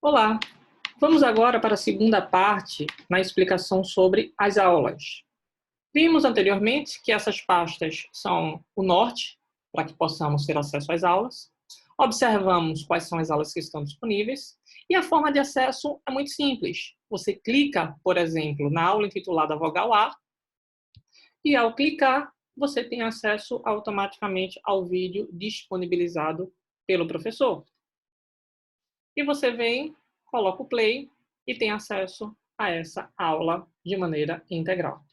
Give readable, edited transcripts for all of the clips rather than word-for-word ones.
Olá, vamos agora para a segunda parte na explicação sobre as aulas. Vimos anteriormente que essas pastas são o norte, para que possamos ter acesso às aulas. Observamos quais são as aulas que estão disponíveis. E a forma de acesso é muito simples. Você clica, por exemplo, na aula intitulada Vogal A, e ao clicar, você tem acesso automaticamente ao vídeo disponibilizado pelo professor. E você vem, coloca o play e tem acesso a essa aula de maneira integral.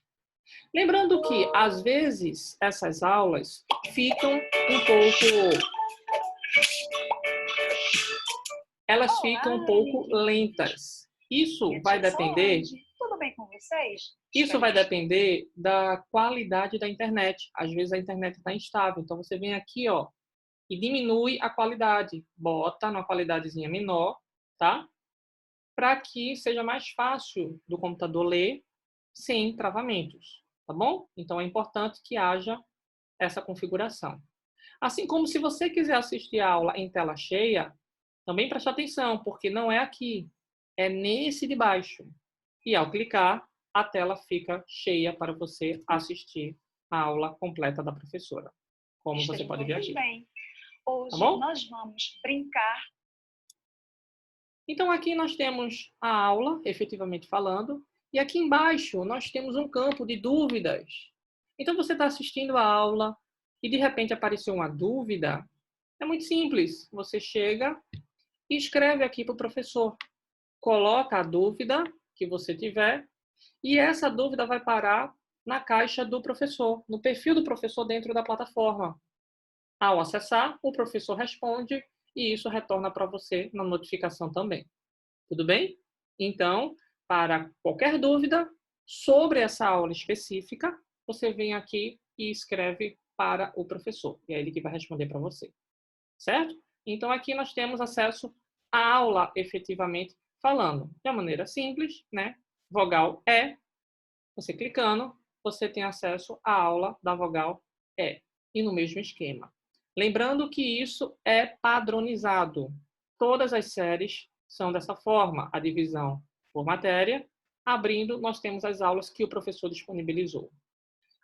Lembrando que, às vezes, essas aulas ficam um pouco lentas. Isso vai depender. Tudo bem com vocês? Isso vai depender da qualidade da internet. Às vezes a internet está instável, então você vem aqui, ó, e diminui a qualidade, bota numa qualidadezinha menor, tá? Para que seja mais fácil do computador ler sem travamentos, tá bom? Então é importante que haja essa configuração. Assim como se você quiser assistir a aula em tela cheia, também preste atenção, porque não é aqui, é nesse de baixo. E ao clicar, a tela fica cheia para você assistir a aula completa da professora, como você pode ver aqui. Bem. Hoje Tá bom? nós vamos brincar. Então, aqui nós temos a aula, efetivamente falando, e aqui embaixo nós temos um campo de dúvidas. Então, você está assistindo a aula e, de repente, apareceu uma dúvida. É muito simples. Você chega e escreve aqui para o professor. Coloca a dúvida que você tiver e essa dúvida vai parar na caixa do professor, no perfil do professor dentro da plataforma. Ao acessar, o professor responde e isso retorna para você na notificação também. Tudo bem? Então, para qualquer dúvida sobre essa aula específica, você vem aqui e escreve para o professor. E é ele que vai responder para você. Certo? Então, aqui nós temos acesso à aula efetivamente falando. De uma maneira simples, né? Vogal E. Você clicando, você tem acesso à aula da vogal E. E no mesmo esquema. Lembrando que isso é padronizado. Todas as séries são dessa forma, a divisão por matéria. Abrindo, nós temos as aulas que o professor disponibilizou.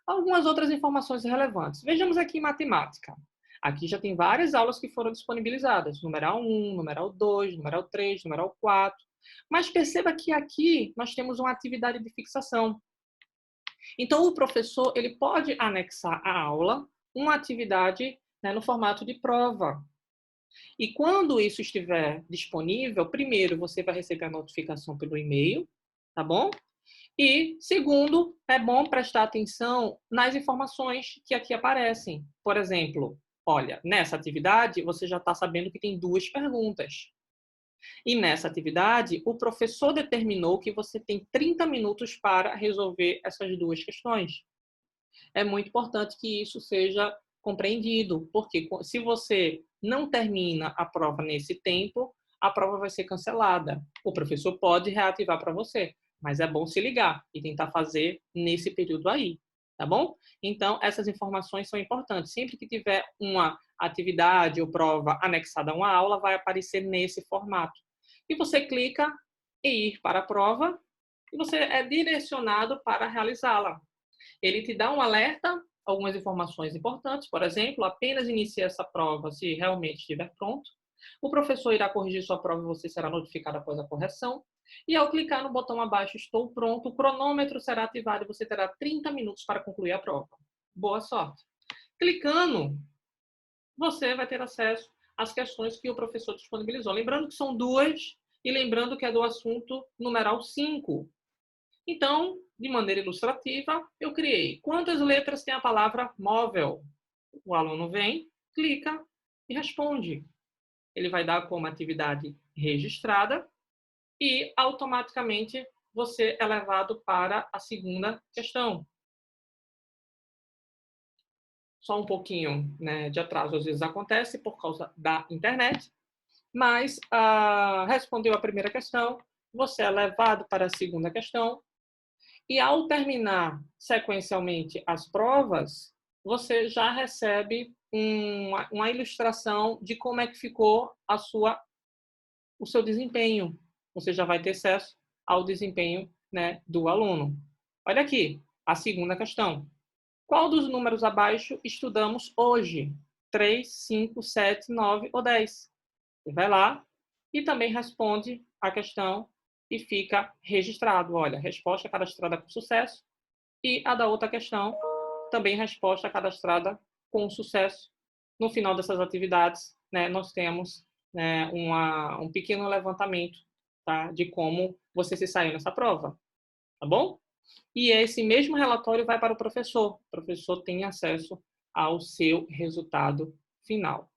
Algumas outras informações relevantes. Vejamos aqui matemática. Aqui já tem várias aulas que foram disponibilizadas. Numeral 1, numeral 2, numeral 3, numeral 4. Mas perceba que aqui nós temos uma atividade de fixação. Então, o professor ele pode anexar à aula uma atividade, né, no formato de prova. E quando isso estiver disponível, primeiro você vai receber a notificação pelo e-mail, tá bom? E, segundo, é bom prestar atenção nas informações que aqui aparecem. Por exemplo, olha, nessa atividade você já está sabendo que tem 2 perguntas. E nessa atividade, o professor determinou que você tem 30 minutos para resolver essas 2 questões. É muito importante que isso seja compreendido, porque se você não termina a prova nesse tempo, a prova vai ser cancelada. O professor pode reativar para você, mas é bom se ligar e tentar fazer nesse período aí, tá bom? Então, essas informações são importantes. Sempre que tiver uma atividade ou prova anexada a uma aula, vai aparecer nesse formato. E você clica em ir para a prova e você é direcionado para realizá-la. Ele te dá um alerta, algumas informações importantes, por exemplo, apenas inicie essa prova se realmente estiver pronto. O professor irá corrigir sua prova e você será notificado após a correção. E ao clicar no botão abaixo, estou pronto, o cronômetro será ativado e você terá 30 minutos para concluir a prova. Boa sorte! Clicando, você vai ter acesso às questões que o professor disponibilizou. Lembrando que são 2 e lembrando que é do assunto numeral 5. Então, de maneira ilustrativa, eu criei quantas letras tem a palavra móvel. O aluno vem, clica e responde. Ele vai dar como atividade registrada e automaticamente você é levado para a segunda questão. Só um pouquinho, né, de atraso às vezes acontece por causa da internet, mas respondeu a primeira questão, você é levado para a segunda questão. E ao terminar sequencialmente as provas, você já recebe uma ilustração de como é que ficou a sua o seu desempenho. Você já vai ter acesso ao desempenho, né, do aluno. Olha aqui, a segunda questão. Qual dos números abaixo estudamos hoje? 3, 5, 7, 9 ou 10? Você vai lá e também responde a questão e fica registrado. Olha, resposta cadastrada com sucesso. E a da outra questão, também resposta cadastrada com sucesso. No final dessas atividades, né, nós temos, né, um pequeno levantamento, tá, de como você se saiu nessa prova. Tá bom? E esse mesmo relatório vai para o professor. O professor tem acesso ao seu resultado final.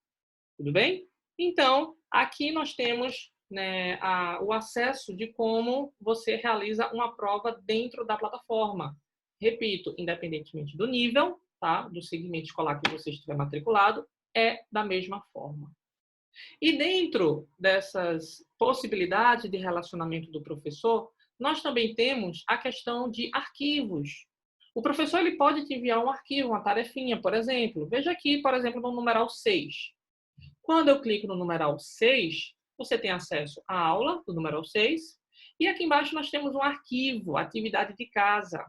Tudo bem? Então, aqui nós temos, né, o acesso de como você realiza uma prova dentro da plataforma. Repito, independentemente do nível, tá, do segmento escolar que você estiver matriculado, é da mesma forma. E dentro dessas possibilidades de relacionamento do professor, nós também temos a questão de arquivos. O professor ele pode te enviar um arquivo, uma tarefinha, por exemplo. Veja aqui, por exemplo, no numeral 6. Quando eu clico no numeral 6, você tem acesso à aula do numeral 6. E aqui embaixo nós temos um arquivo, atividade de casa.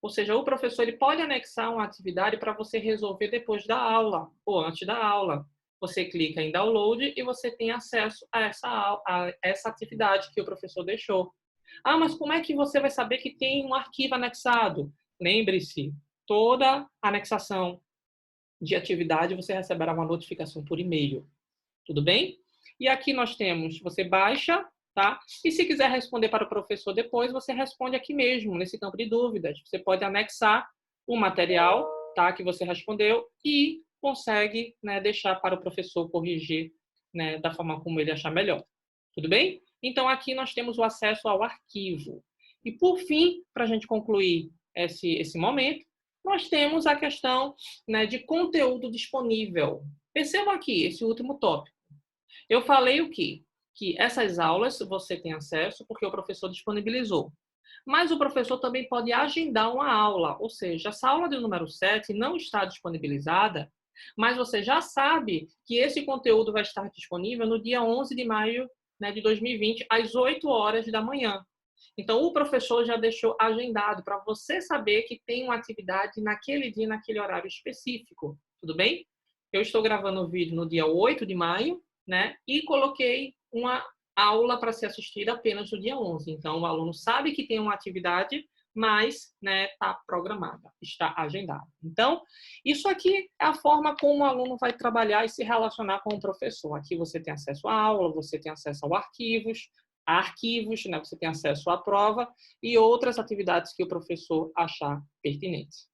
Ou seja, o professor ele pode anexar uma atividade para você resolver depois da aula ou antes da aula. Você clica em download e você tem acesso a essa atividade que o professor deixou. Ah, mas como é que você vai saber que tem um arquivo anexado? Lembre-se, toda anexação de atividade você receberá uma notificação por e-mail. Tudo bem? E aqui nós temos, você baixa, tá? E se quiser responder para o professor depois, você responde aqui mesmo, nesse campo de dúvidas. Você pode anexar o material, tá, que você respondeu e consegue, né, deixar para o professor corrigir, né, da forma como ele achar melhor. Tudo bem? Então, aqui nós temos o acesso ao arquivo. E, por fim, para a gente concluir esse momento, nós temos a questão, né, de conteúdo disponível. Perceba aqui esse último tópico. Eu falei o quê? Que essas aulas você tem acesso porque o professor disponibilizou. Mas o professor também pode agendar uma aula, ou seja, essa aula de número 7 não está disponibilizada, mas você já sabe que esse conteúdo vai estar disponível no dia 11 de maio, né, de 2020, às 8 horas da manhã. Então, o professor já deixou agendado para você saber que tem uma atividade naquele dia, naquele horário específico. Tudo bem? Eu estou gravando o vídeo no dia 8 de maio, né? E coloquei uma aula para ser assistida apenas no dia 11. Então, o aluno sabe que tem uma atividade, mas está programada, está agendada. Então, isso aqui é a forma como o aluno vai trabalhar e se relacionar com o professor. Aqui você tem acesso à aula, você tem acesso a arquivos, né? Você tem acesso à prova e outras atividades que o professor achar pertinentes.